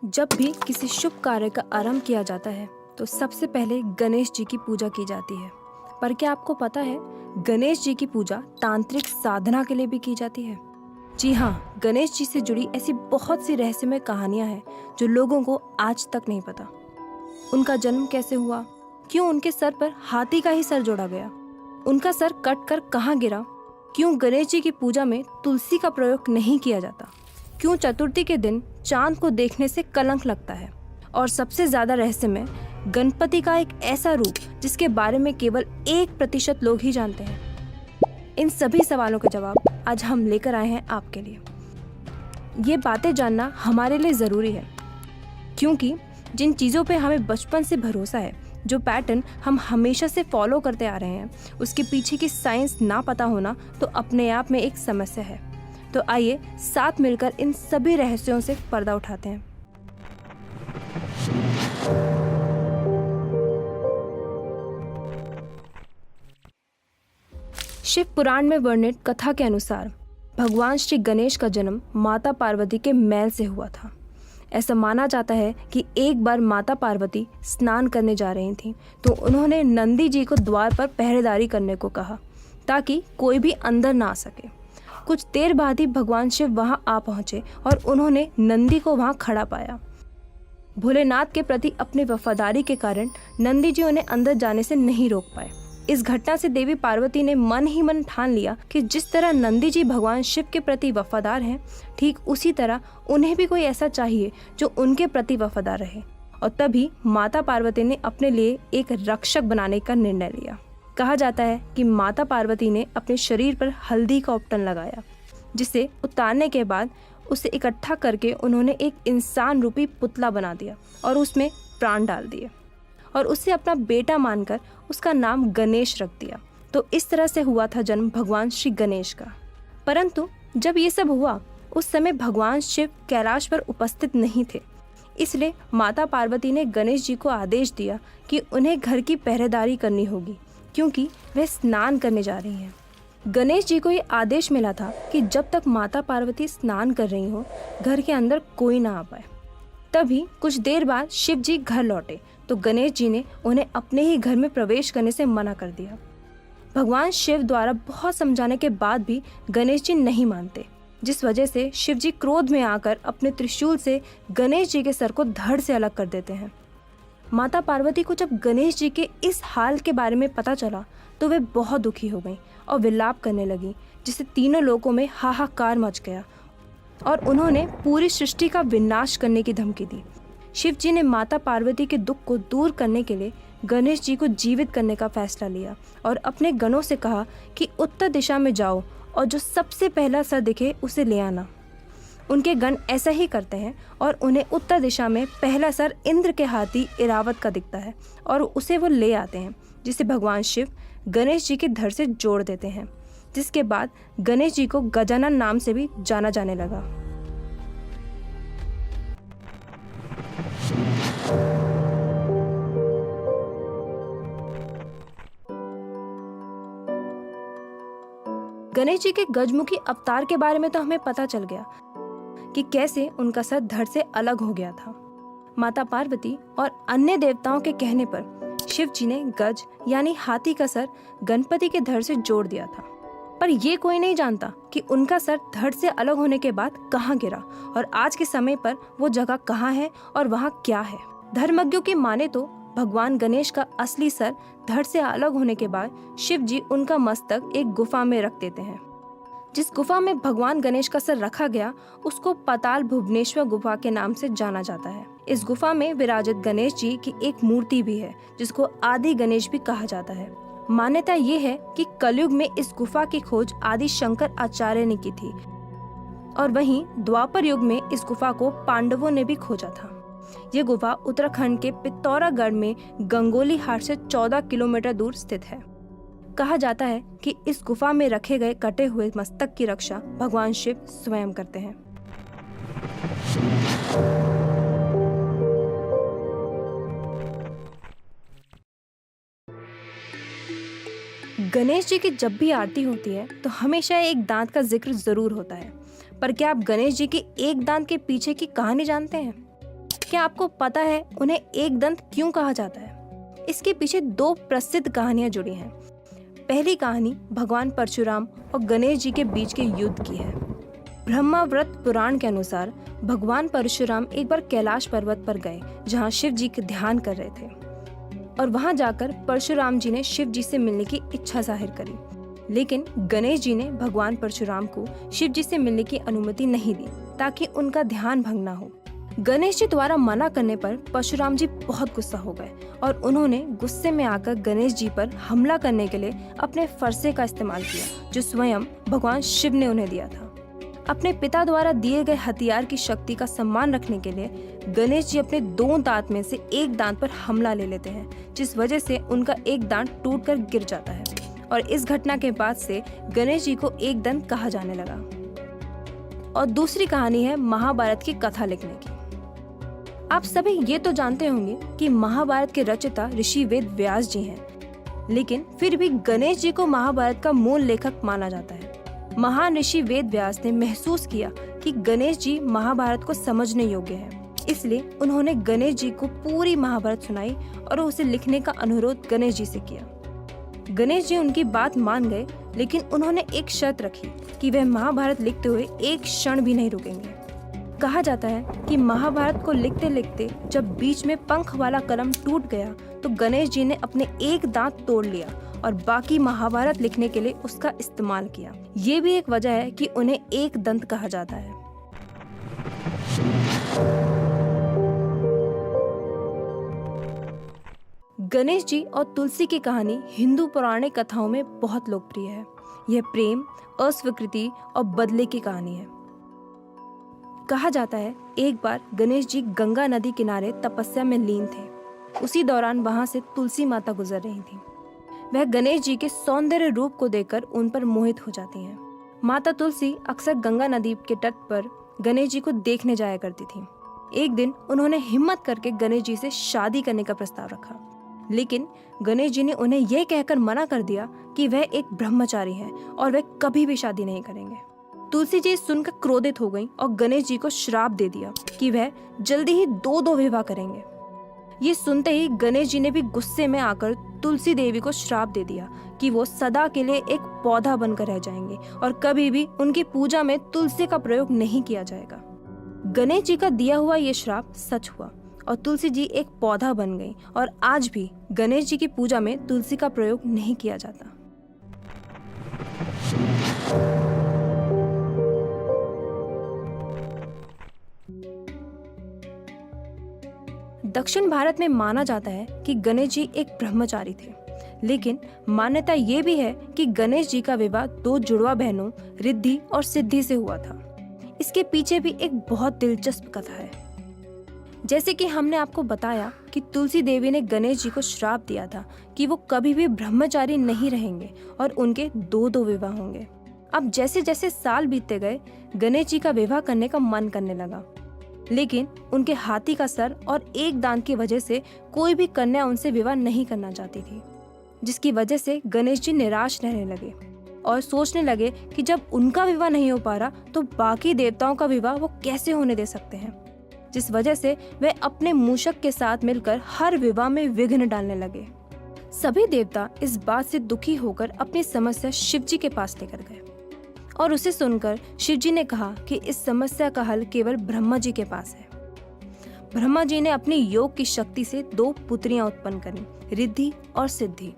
जब भी किसी शुभ कार्य का आरंभ किया जाता है तो सबसे पहले गणेश जी की पूजा की जाती है। पर क्या आपको पता है, गणेश जी की पूजा तांत्रिक साधना के लिए भी की जाती है। जी हाँ, गणेश जी से जुड़ी ऐसी बहुत सी रहस्यमय कहानियां हैं जो लोगों को आज तक नहीं पता। उनका जन्म कैसे हुआ, क्यों उनके सर पर हाथी का ही सर जोड़ा गया, उनका सर कट कर कहाँ गिरा, क्यों गणेश जी की पूजा में तुलसी का प्रयोग नहीं किया जाता, क्यों चतुर्थी के दिन चांद को देखने से कलंक लगता है, और सबसे ज्यादा रहस्यमय गणपति का एक ऐसा रूप जिसके बारे में केवल 1% लोग ही जानते हैं। इन सभी सवालों के जवाब आज हम लेकर आए हैं आपके लिए। ये बातें जानना हमारे लिए ज़रूरी है, क्योंकि जिन चीज़ों पे हमें बचपन से भरोसा है, जो पैटर्न हम हमेशा से फॉलो करते आ रहे हैं, उसके पीछे की साइंस ना पता होना तो अपने आप में एक समस्या है। तो आइए साथ मिलकर इन सभी रहस्यों से पर्दा उठाते हैं। शिव पुराण में वर्णित कथा के अनुसार भगवान श्री गणेश का जन्म माता पार्वती के मैल से हुआ था। ऐसा माना जाता है कि एक बार माता पार्वती स्नान करने जा रही थीं, तो उन्होंने नंदी जी को द्वार पर पहरेदारी करने को कहा ताकि कोई भी अंदर ना आ सके। कुछ देर बाद ही भगवान शिव वहां आ पहुंचे और उन्होंने नंदी को वहां खड़ा पाया। भोलेनाथ के प्रति अपनी वफादारी के कारण नंदी जी उन्हें अंदर जाने से नहीं रोक पाए। इस घटना से देवी पार्वती ने मन ही मन ठान लिया कि जिस तरह नंदी जी भगवान शिव के प्रति वफादार हैं, ठीक उसी तरह उन्हें भी कोई ऐसा चाहिए जो उनके प्रति वफादार रहे। और तभी माता पार्वती ने अपने लिए एक रक्षक बनाने का निर्णय लिया। कहा जाता है कि माता पार्वती ने अपने शरीर पर हल्दी का उपटन लगाया, जिसे उतारने के बाद उसे इकट्ठा करके उन्होंने एक इंसान रूपी पुतला बना दिया और उसमें प्राण डाल दिए और उसे अपना बेटा मानकर उसका नाम गणेश रख दिया। तो इस तरह से हुआ था जन्म भगवान श्री गणेश का। परंतु जब ये सब हुआ, उस समय भगवान शिव कैलाश पर उपस्थित नहीं थे। इसलिए माता पार्वती ने गणेश जी को आदेश दिया कि उन्हें घर की पहरेदारी करनी होगी, क्योंकि वे स्नान करने जा रही हैं। गणेश जी को ये आदेश मिला था कि जब तक माता पार्वती स्नान कर रही हो, घर के अंदर कोई ना आ पाए। तभी कुछ देर बाद शिव जी घर लौटे तो गणेश जी ने उन्हें अपने ही घर में प्रवेश करने से मना कर दिया। भगवान शिव द्वारा बहुत समझाने के बाद भी गणेश जी नहीं मानते, जिस वजह से शिव जी क्रोध में आकर अपने त्रिशूल से गणेश जी के सर को धड़ से अलग कर देते हैं। माता पार्वती को जब गणेश जी के इस हाल के बारे में पता चला तो वे बहुत दुखी हो गईं और विलाप करने लगी, जिससे तीनों लोकों में हाहाकार मच गया और उन्होंने पूरी सृष्टि का विनाश करने की धमकी दी। शिव जी ने माता पार्वती के दुख को दूर करने के लिए गणेश जी को जीवित करने का फैसला लिया और अपने गणों से कहा कि उत्तर दिशा में जाओ और जो सबसे पहला सर दिखे उसे ले आना। उनके गण ऐसा ही करते हैं और उन्हें उत्तर दिशा में पहला सर इंद्र के हाथी इरावत का दिखता है और उसे वो ले आते हैं, जिसे भगवान शिव गणेश जी के धड़ से जोड़ देते हैं, जिसके बाद गणेश जी को गजानन नाम से भी जाना जाने लगा। गणेश जी के गजमुखी अवतार के बारे में तो हमें पता चल गया कि कैसे उनका सर धड़ से अलग हो गया था। माता पार्वती और अन्य देवताओं के कहने पर शिव जी ने गज यानी हाथी का सर गणपति के धड़ से जोड़ दिया था। पर ये कोई नहीं जानता कि उनका सर धड़ से अलग होने के बाद कहाँ गिरा और आज के समय पर वो जगह कहाँ है और वहाँ क्या है। धर्मज्ञों की माने तो भगवान गणेश का असली सर धड़ से अलग होने के बाद शिव जी उनका मस्तक एक गुफा में रख देते हैं। जिस गुफा में भगवान गणेश का सर रखा गया उसको पाताल भुवनेश्वर गुफा के नाम से जाना जाता है। इस गुफा में विराजित गणेश जी की एक मूर्ति भी है, जिसको आदि गणेश भी कहा जाता है। मान्यता ये है कि कलयुग में इस गुफा की खोज आदि शंकर आचार्य ने की थी और वहीं द्वापर युग में इस गुफा को पांडवों ने भी खोजा था। ये गुफा उत्तराखंड के पिथौरागढ़ में गंगोली हाट से 14 किलोमीटर दूर स्थित है। कहा जाता है कि इस गुफा में रखे गए कटे हुए मस्तक की रक्षा भगवान शिव स्वयं करते हैं। गणेश जी की जब भी आरती होती है तो हमेशा एक दांत का जिक्र जरूर होता है। पर क्या आप गणेश जी के एक दांत के पीछे की कहानी जानते हैं? क्या आपको पता है उन्हें एक दंत क्यों कहा जाता है? इसके पीछे दो प्रसिद्ध कहानियां जुड़ी हैं। पहली कहानी भगवान परशुराम और गणेश जी के बीच के युद्ध की है। ब्रह्माव्रत पुराण के अनुसार भगवान परशुराम एक बार कैलाश पर्वत पर गए, जहां शिव जी के ध्यान कर रहे थे, और वहां जाकर परशुराम जी ने शिव जी से मिलने की इच्छा जाहिर करी। लेकिन गणेश जी ने भगवान परशुराम को शिव जी से मिलने की अनुमति नहीं दी, ताकि उनका ध्यान भंग ना हो। गणेश जी द्वारा मना करने पर परशुराम जी बहुत गुस्सा हो गए और उन्होंने गुस्से में आकर गणेश जी पर हमला करने के लिए अपने फरसे का इस्तेमाल किया, जो स्वयं भगवान शिव ने उन्हें दिया था। अपने पिता द्वारा दिए गए हथियार की शक्ति का सम्मान रखने के लिए गणेश जी अपने दो दांत में से एक दांत पर हमला ले लेते हैं, जिस वजह से उनका एक दांत टूटकर गिर जाता है, और इस घटना के बाद से गणेश जी को एक दंत कहा जाने लगा। और दूसरी कहानी है महाभारत की कथा लिखने की। आप सभी ये तो जानते होंगे कि महाभारत के रचयिता ऋषि वेद व्यास जी हैं, लेकिन फिर भी गणेश जी को महाभारत का मूल लेखक माना जाता है। महान ऋषि वेद व्यास ने महसूस किया कि गणेश जी महाभारत को समझने योग्य हैं, इसलिए उन्होंने गणेश जी को पूरी महाभारत सुनाई और उसे लिखने का अनुरोध गणेश जी से किया। गणेश जी उनकी बात मान गए, लेकिन उन्होंने एक शर्त रखी कि वह महाभारत लिखते हुए एक क्षण भी नहीं रुकेंगे। कहा जाता है कि महाभारत को लिखते लिखते जब बीच में पंख वाला कलम टूट गया तो गणेश जी ने अपने एक दांत तोड़ लिया और बाकी महाभारत लिखने के लिए उसका इस्तेमाल किया। ये भी एक वजह है कि उन्हें एक दंत कहा जाता है। गणेश जी और तुलसी की कहानी हिंदू पौराणिक कथाओं में बहुत लोकप्रिय है। यह प्रेम, अस्वीकृति और बदले की कहानी है। कहा जाता है एक बार गणेश जी गंगा नदी किनारे तपस्या में लीन थे। उसी दौरान वहां से तुलसी माता गुजर रही थी। वह गणेश जी के सौंदर्य रूप को देखकर उन पर मोहित हो जाती हैं। माता तुलसी अक्सर गंगा नदी के तट पर गणेश जी को देखने जाया करती थी। एक दिन उन्होंने हिम्मत करके गणेश जी से शादी करने का प्रस्ताव रखा, लेकिन गणेश जी ने उन्हें यह कहकर मना कर दिया कि वह एक ब्रह्मचारी हैं और वह कभी भी शादी नहीं करेंगे। तुलसी जी सुनकर क्रोधित हो गईं और गणेश जी को श्राप दे दिया कि वह जल्दी ही दो विवाह करेंगे। ये सुनते ही गणेश जी ने भी गुस्से में आकर तुलसी देवी को श्राप दे दिया कि वो सदा के लिए एक पौधा बनकर रह जाएंगे और कभी भी उनकी पूजा में तुलसी का प्रयोग नहीं किया जाएगा। गणेश जी का दिया हुआ ये श्राप सच हुआ और तुलसी जी एक पौधा बन गई, और आज भी गणेश जी की पूजा में तुलसी का प्रयोग नहीं किया जाता। दक्षिण भारत में माना जाता है कि गणेश जी एक ब्रह्मचारी थे, लेकिन मान्यता ये भी है कि गणेश जी का विवाह दो जुड़वा बहनों रिद्धि और सिद्धि से हुआ था। इसके पीछे भी एक बहुत दिलचस्प कथा है। जैसे कि हमने आपको बताया कि तुलसी देवी ने गणेश जी को श्राप दिया था कि वो कभी भी ब्रह्मचारी नहीं रहेंगे और उनके दो विवाह होंगे। अब जैसे जैसे साल बीतते गए, गणेश जी का विवाह करने का मन करने लगा, लेकिन उनके हाथी का सर और एक दांत की वजह से कोई भी कन्या उनसे विवाह नहीं करना चाहती थी, जिसकी वजह से गणेश जी निराश रहने लगे और सोचने लगे कि जब उनका विवाह नहीं हो पा रहा तो बाकी देवताओं का विवाह वो कैसे होने दे सकते हैं, जिस वजह से वे अपने मूषक के साथ मिलकर हर विवाह में विघ्न डालने लगे। सभी देवता इस बात से दुखी होकर अपनी समस्या शिव जी के पास लेकर गए और उसे सुनकर शिव जी ने कहा कि इस समस्या का हल केवल ब्रह्मा जी के पास है। ब्रह्मा जी ने अपनी योग की शक्ति से दो पुत्रियां उत्पन्न करी, रिद्धि और सिद्धि।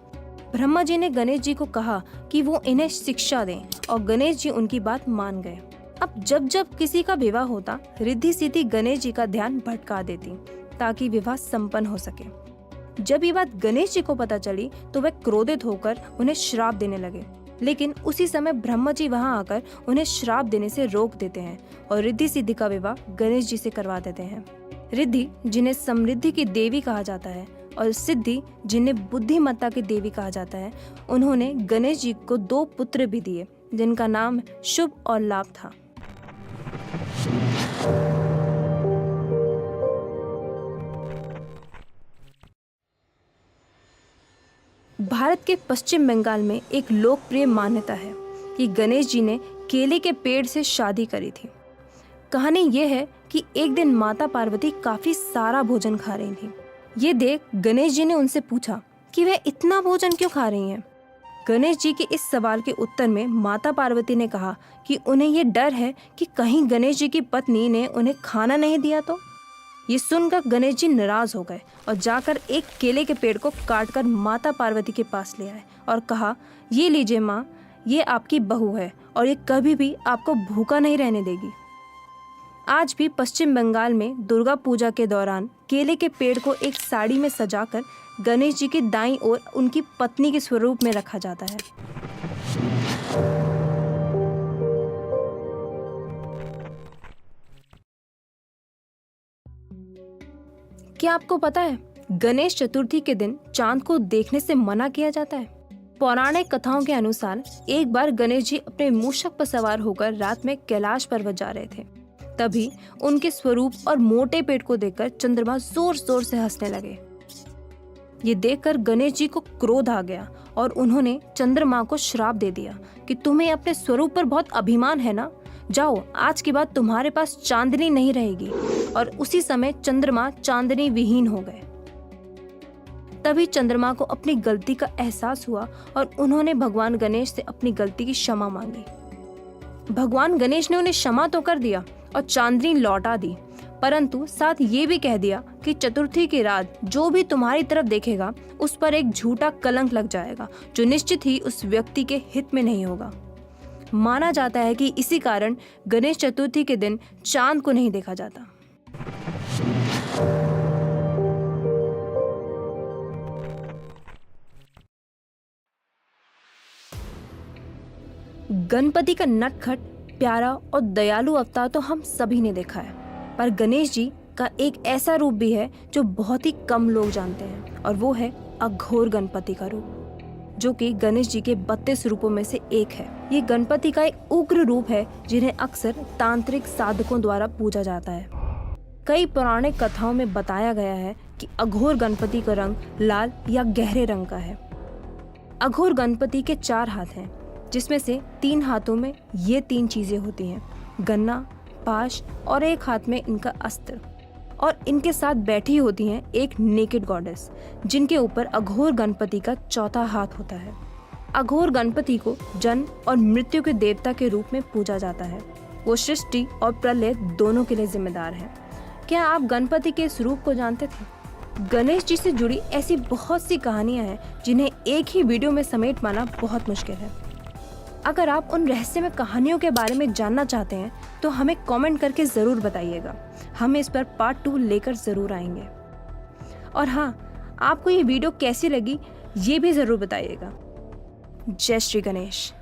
ब्रह्मा जी ने गणेश जी को कहा कि वो इन्हें शिक्षा दें और गणेश जी उनकी बात मान गए। अब जब जब किसी का विवाह होता, रिद्धि सिद्धि गणेश जी का ध्यान भटका देती ताकि विवाह संपन्न हो सके। जब ये बात गणेश जी को पता चली तो वे क्रोधित होकर उन्हें श्राप देने लगे, लेकिन उसी समय ब्रह्मा जी वहां आकर उन्हें श्राप देने से रोक देते हैं और रिद्धि सिद्धि का विवाह गणेश जी से करवा देते हैं। रिद्धि, जिन्हें समृद्धि की देवी कहा जाता है, और सिद्धि, जिन्हें बुद्धिमत्ता की देवी कहा जाता है, उन्होंने गणेश जी को दो पुत्र भी दिए जिनका नाम शुभ और लाभ था। भारत के पश्चिम बंगाल में एक लोकप्रिय मान्यता है कि गणेश जी ने केले के पेड़ से शादी करी थी। कहानी ये है कि एक दिन माता पार्वती काफी सारा भोजन खा रही थी। ये देख गणेश जी ने उनसे पूछा कि वह इतना भोजन क्यों खा रही हैं। गणेश जी के इस सवाल के उत्तर में माता पार्वती ने कहा कि उन्हें ये डर है कि कहीं गणेश जी की पत्नी ने उन्हें खाना नहीं दिया तो। ये सुनकर गणेश जी नाराज हो गए और जाकर एक केले के पेड़ को काटकर माता पार्वती के पास ले आए और कहा, ये लीजिए माँ, ये आपकी बहू है और ये कभी भी आपको भूखा नहीं रहने देगी। आज भी पश्चिम बंगाल में दुर्गा पूजा के दौरान केले के पेड़ को एक साड़ी में सजाकर गणेश जी की दाईं ओर उनकी पत्नी के स्वरूप में रखा जाता है। क्या आपको पता है गणेश चतुर्थी के दिन चांद को देखने से मना किया जाता है। पौराणिक कथाओं के अनुसार एक बार गणेश जी अपने मूषक पर सवार होकर रात में कैलाश पर्वत जा रहे थे। तभी उनके स्वरूप और मोटे पेट को देखकर चंद्रमा जोर जोर से हंसने लगे। ये देखकर गणेश जी को क्रोध आ गया और उन्होंने चंद्रमा को श्राप दे दिया कि तुम्हें अपने स्वरूप पर बहुत अभिमान है ना, जाओ आज के बाद तुम्हारे पास चांदनी नहीं रहेगी। और उसी समय चंद्रमा चांदनी विहीन हो गए। तभी चंद्रमा को अपनी गलती का एहसास हुआ और उन्होंने भगवान गणेश से अपनी गलती की क्षमा मांगी। भगवान गणेश ने उन्हें क्षमा तो कर दिया और चांदनी लौटा दी, परंतु साथ ये भी कह दिया कि चतुर्थी की रात जो भी तुम्हारी तरफ देखेगा उस पर एक झूठा कलंक लग जाएगा जो निश्चित ही उस व्यक्ति के हित में नहीं होगा। माना जाता है कि इसी कारण गणेश चतुर्थी के दिन चांद को नहीं देखा जाता। गणपति का नटखट, प्यारा और दयालु अवतार तो हम सभी ने देखा है, पर गणेश जी का एक ऐसा रूप भी है जो बहुत ही कम लोग जानते हैं और वो है अघोर गणपति का रूप, जो कि गणेश जी के 32 रूपों में से एक है। ये गणपति का एक उग्र रूप है जिन्हें अक्सर तांत्रिक साधकों द्वारा पूजा जाता है। कई पौराणिक कथाओं में बताया गया है कि अघोर गणपति का रंग लाल या गहरे रंग का है। अघोर गणपति के 4 हाथ हैं, जिसमें से 3 हाथों में ये 3 चीजें होती हैं, गन्ना, पाश और एक हाथ में इनका अस्त्र। और इनके साथ बैठी होती हैं एक नेकेड गॉडेस, जिनके ऊपर अघोर गणपति का 4था हाथ होता है। अघोर गणपति को जन्म और मृत्यु के देवता के रूप में पूजा जाता है। वो सृष्टि और प्रलय दोनों के लिए जिम्मेदार है। क्या आप गणपति के इस रूप को जानते थे? गणेश जी से जुड़ी ऐसी बहुत सी कहानियां हैं जिन्हें एक ही वीडियो में समेट पाना बहुत मुश्किल है। अगर आप उन रहस्यमय कहानियों के बारे में जानना चाहते हैं तो हमें कमेंट करके ज़रूर बताइएगा। हम इस पर पार्ट 2 लेकर ज़रूर आएंगे। और हाँ, आपको ये वीडियो कैसी लगी ये भी ज़रूर बताइएगा। जय श्री गणेश।